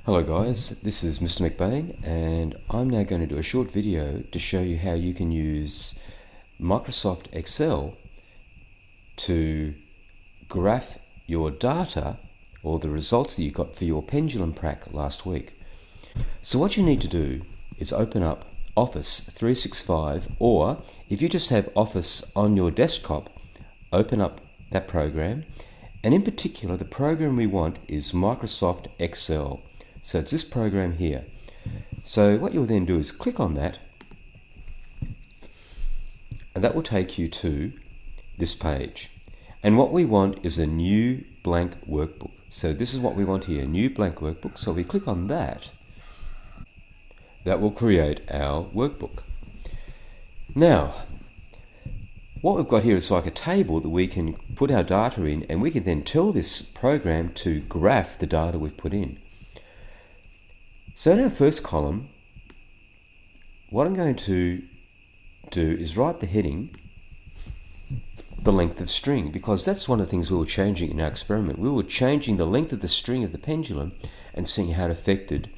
Hello guys, this is Mr. McBain and I'm now going to do a short video to show you how you can use Microsoft Excel to graph your data or the results that you got for your pendulum prac last week. So what you need to do is open up Office 365, or if you just have Office on your desktop, open up that program, and in particular the program we want is Microsoft Excel. So it's this program here. So what you'll then do is click on that, and that will take you to this page. And what we want is a new blank workbook. So this is what we want here, new blank workbook. So we click on that. That will create our workbook. Now, what we've got here is like a table that we can put our data in, and we can then tell this program to graph the data we've put in. So in our first column, what I'm going to do is write the heading, the length of string, because that's one of the things we were changing in our experiment. We were changing the length of the string of the pendulum and seeing how it affected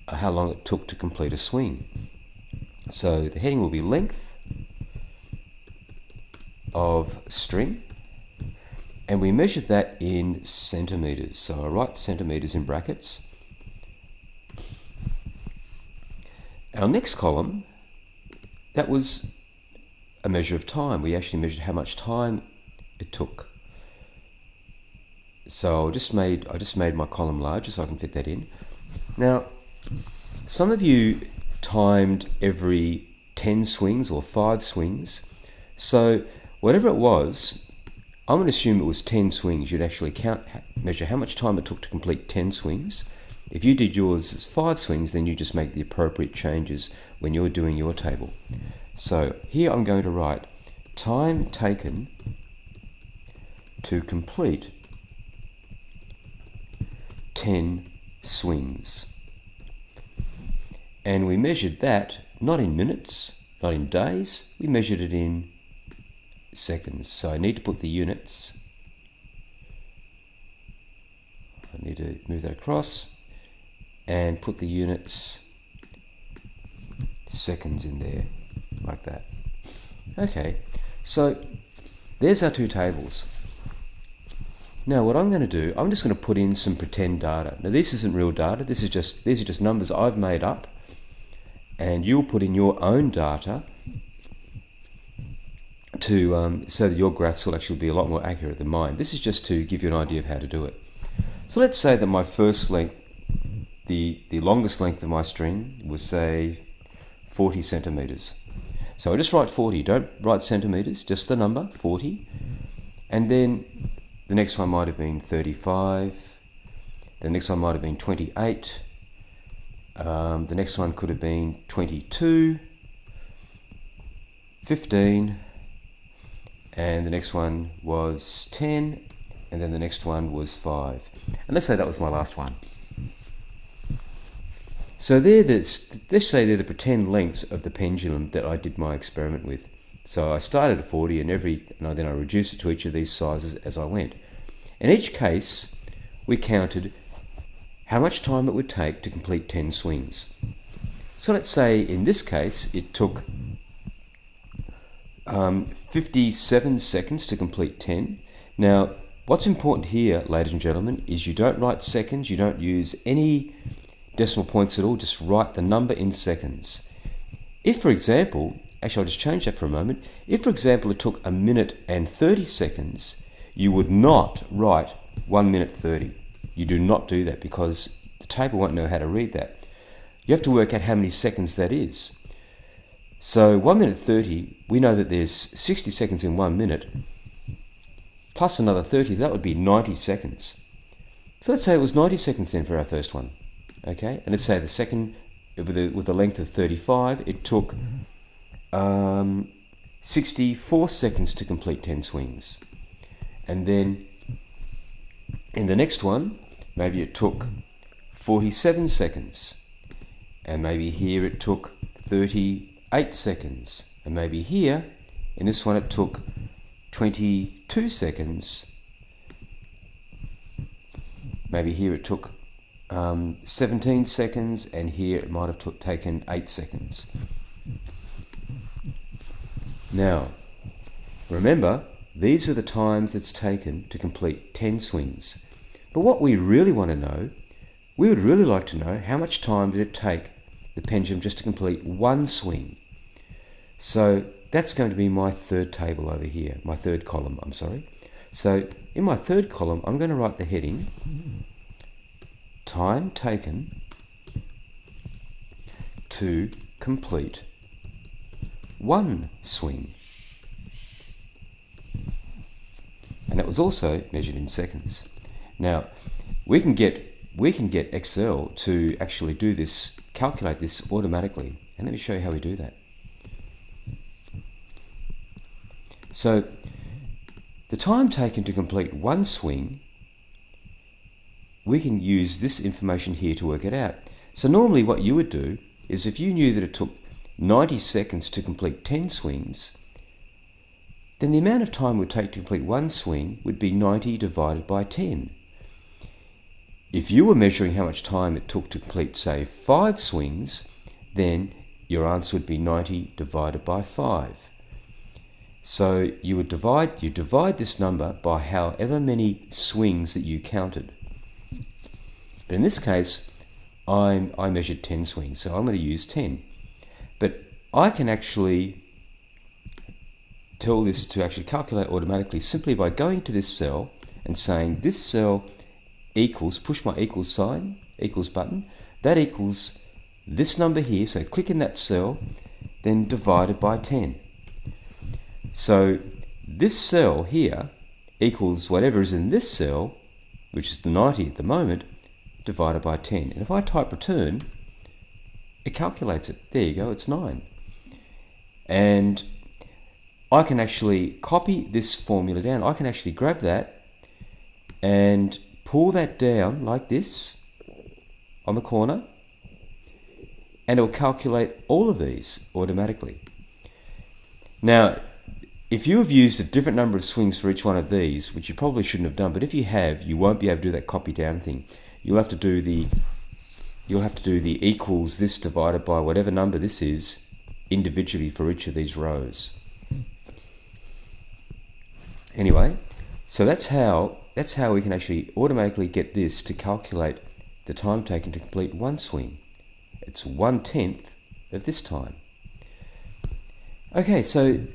how long it took to complete a swing. So the heading will be length of string, and we measured that in centimeters. So I write centimeters in brackets. Our next column, that was a measure of time. We actually measured how much time it took. So I just made my column larger so I can fit that in. Now, some of you timed every 10 swings or 5 swings. So whatever it was, I'm going to assume it was 10 swings. You'd actually measure how much time it took to complete 10 swings. If you did yours as 5 swings, then you just make the appropriate changes when you're doing your table. So here I'm going to write time taken to complete 10 swings. And we measured that not in minutes, not in days, we measured it in seconds. So I need to put the units. I need to move that across and put the units seconds in there, like that. Okay, so there's our two tables. Now what I'm going to do, I'm just going to put in some pretend data. Now this isn't real data, these are just numbers I've made up, and you'll put in your own data to so that your graphs will actually be a lot more accurate than mine. This is just to give you an idea of how to do it. So let's say that my first length, the longest length of my string was, say, 40 centimeters. So I just write 40, don't write centimeters, just the number, 40. And then the next one might have been 35. The next one might have been 28. The next one could have been 22, 15, and the next one was 10, and then the next one was 5. And let's say that was my last one. So let's say they're the pretend lengths of the pendulum that I did my experiment with. So I started at 40, and then I reduced it to each of these sizes as I went. In each case, we counted how much time it would take to complete 10 swings. So let's say in this case it took 57 seconds to complete 10. Now, what's important here, ladies and gentlemen, is you don't write seconds, you don't use any decimal points at all, just write the number in seconds. If, for example, actually I'll just change that for a moment. If, for example, it took 1 minute and 30 seconds, you would not write 1 minute 30. You do not do that because the table won't know how to read that. You have to work out how many seconds that is. So 1 minute 30, we know that there's 60 seconds in 1 minute, plus another 30, that would be 90 seconds. So let's say it was 90 seconds then for our first one. Okay, and let's say the second, with a length of 35, it took 64 seconds to complete 10 swings. And then in the next one, maybe it took 47 seconds. And maybe here it took 38 seconds. And maybe here, in this one, it took 22 seconds. Maybe here it took 17 seconds, and here it might have taken 8 seconds. Now, remember, these are the times it's taken to complete 10 swings. But what we really want to know, we would really like to know how much time did it take the pendulum just to complete one swing. So that's going to be my third table over here, my third column, I'm sorry. So in my third column, I'm going to write the heading, time taken to complete one swing. And that was also measured in seconds. Now, we can get Excel to actually do this, calculate this automatically. And let me show you how we do that. So, the time taken to complete one swing, we can use this information here to work it out. So normally what you would do is if you knew that it took 90 seconds to complete 10 swings, then the amount of time it would take to complete one swing would be 90 divided by 10. If you were measuring how much time it took to complete, say, 5 swings, then your answer would be 90 divided by 5. So you divide this number by however many swings that you counted. But in this case, I measured 10 swings, so I'm going to use 10. But I can actually tell this to actually calculate automatically simply by going to this cell and saying this cell equals, push my equals sign, equals button, that equals this number here, so click in that cell, then divided by 10. So this cell here equals whatever is in this cell, which is the 90 at the moment, divided by 10. And if I type return, it calculates it. There you go, it's 9. And I can actually copy this formula down. I can actually grab that and pull that down like this on the corner, and it will calculate all of these automatically. Now, if you have used a different number of swings for each one of these, which you probably shouldn't have done, but if you have, you won't be able to do that copy down thing. You'll have to do the equals this divided by whatever number this is individually for each of these rows. Anyway, so that's how we can actually automatically get this to calculate the time taken to complete one swing. It's 1/10 of this time. Okay, so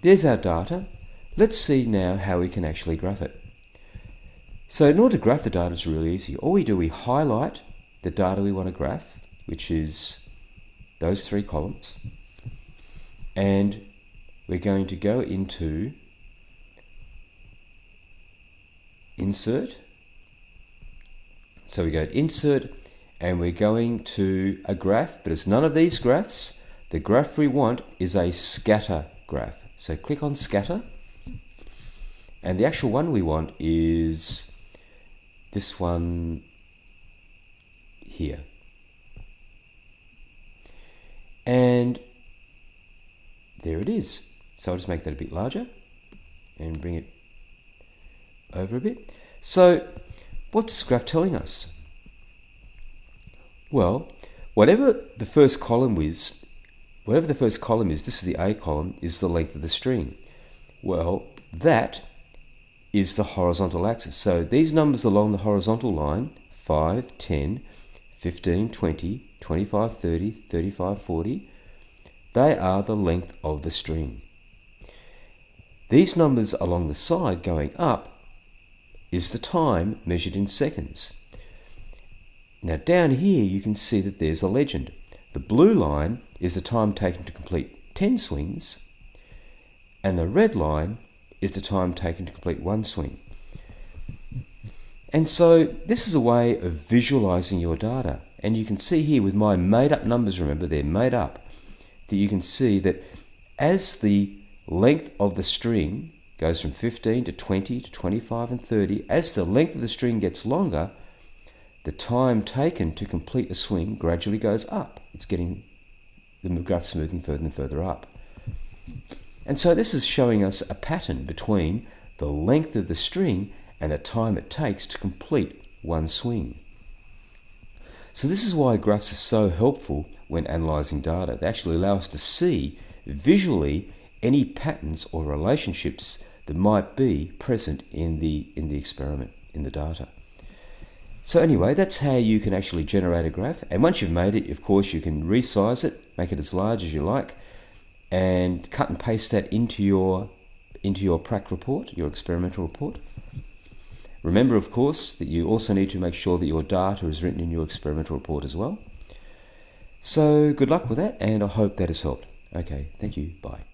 there's our data. Let's see now how we can actually graph it. So in order to graph the data, it's really easy. All we do, we highlight the data we want to graph, which is those 3 columns. And we're going to go into Insert. So we go to Insert, and we're going to a graph, but it's none of these graphs. The graph we want is a scatter graph. So click on Scatter, and the actual one we want is this one here. And there it is. So I'll just make that a bit larger and bring it over a bit. So what's this graph telling us? Well, whatever the first column is, this is the A column, is the length of the string. Well, that is the horizontal axis. So these numbers along the horizontal line, 5, 10, 15, 20, 25, 30, 35, 40, they are the length of the string. These numbers along the side going up is the time measured in seconds. Now down here you can see that there's a legend. The blue line is the time taken to complete 10 swings, and the red line is the time taken to complete one swing. And so this is a way of visualizing your data. And you can see here with my made up numbers, remember they're made up, that you can see that as the length of the string goes from 15 to 20 to 25 and 30, as the length of the string gets longer, the time taken to complete a swing gradually goes up. It's getting the graph's moving further and further up. And so this is showing us a pattern between the length of the string and the time it takes to complete one swing. So this is why graphs are so helpful when analysing data. They actually allow us to see visually any patterns or relationships that might be present in the experiment, in the data. So anyway, that's how you can actually generate a graph. And once you've made it, of course, you can resize it, make it as large as you like, and cut and paste that into your prac report, your experimental report. Remember, of course, that you also need to make sure that your data is written in your experimental report as well. So good luck with that, and I hope that has helped. Okay, thank you. Bye.